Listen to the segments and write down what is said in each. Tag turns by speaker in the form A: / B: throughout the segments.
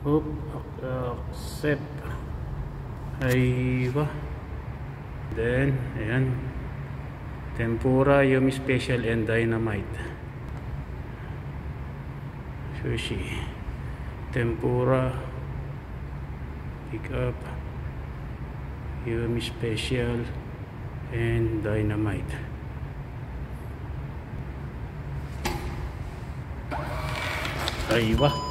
A: Oop, accept. Aywa. Then, ayan. Tempura, Yumi Special, and Dynamite. Sushi. Tempura. Pick up. Yumi Special, and Dynamite. Aywa.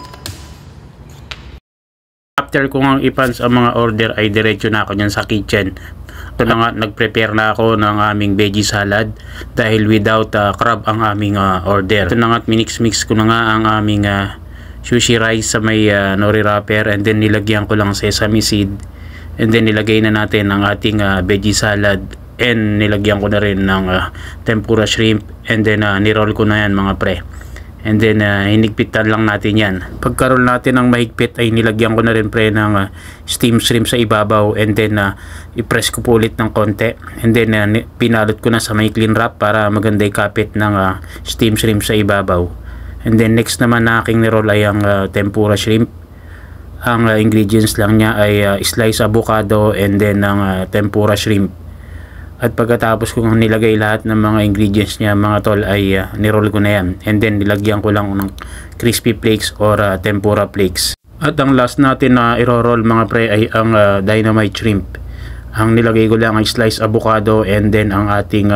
A: After ko nga ipans ang mga order ay diretso na ako dyan sa kitchen. Ito na nga, nag-prepare na ako ng aming veggie salad dahil without crab ang aming order. Ito na nga, minix-mix ko na nga ang aming sushi rice sa may nori wrapper, and then nilagyan ko lang sesame seed, and then nilagay na natin ang ating veggie salad, and nilagyan ko na rin ng tempura shrimp, and then niroll ko na yan mga pre. And then hinigpitan lang natin yan. Pagkaroon natin ng mahigpit ay nilagyan ko na rin pre ng steam shrimp sa ibabaw, and then i-press ko po ulit ng konti, and then pinalot ko na sa may clean wrap para maganda ikapit ng steam shrimp sa ibabaw. And then next naman na aking niroll ay ang tempura shrimp. Ang ingredients lang niya ay slice avocado and then ng tempura shrimp. At pagkatapos kong nilagay lahat ng mga ingredients niya mga tol ay niroll ko na yan, and then nilagyan ko lang ng crispy flakes or tempura flakes. At ang last natin na iro-roll mga pre ay ang dynamite shrimp. Ang nilagay ko lang ay slice avocado and then ang ating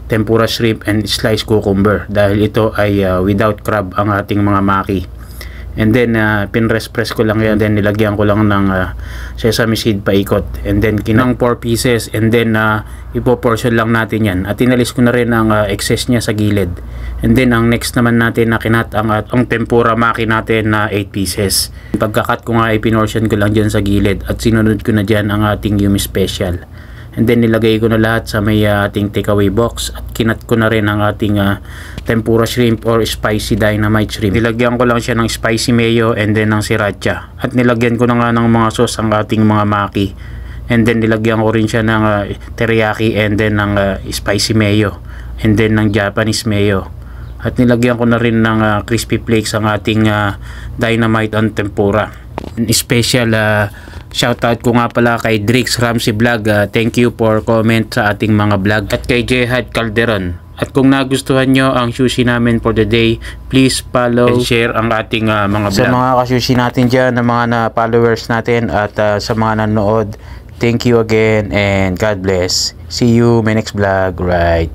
A: tempura shrimp and slice cucumber dahil ito ay without crab ang ating mga maki. And then pinress-press ko lang yan, then nilagyan ko lang ng sesame seed paikot, and then kinang 4 pieces, and then ipoportion lang natin yan. At inalis ko na rin ang excess niya sa gilid. And then ang next naman natin na kinat ang tempura maki natin na 8 pieces. Pagkakat ko nga ay pinortion ko lang dyan sa gilid at sinunod ko na dyan ang ating Yumi Special. And then nilagay ko na lahat sa may ating takeaway box at kinat ko na rin ang ating tempura shrimp or spicy dynamite shrimp. Nilagyan ko lang siya ng spicy mayo and then ng sriracha. At nilagyan ko na nga ng mga sauce ang ating mga maki. And then nilagyan ko rin siya ng teriyaki and then ng spicy mayo and then ng Japanese mayo. At nilagyan ko na rin ng crispy flakes ang ating dynamite on tempura. Special shoutout ko nga pala kay Drix Ramsey Vlog. Thank you for comment sa ating mga vlog. At kay Jehad Calderon. At kung nagustuhan nyo ang sushi namin for the day, please follow and share ang ating mga vlog. Sa mga kasushi natin dyan, ng mga followers natin at sa mga nanood, thank you again and God bless. See you my next vlog. Right.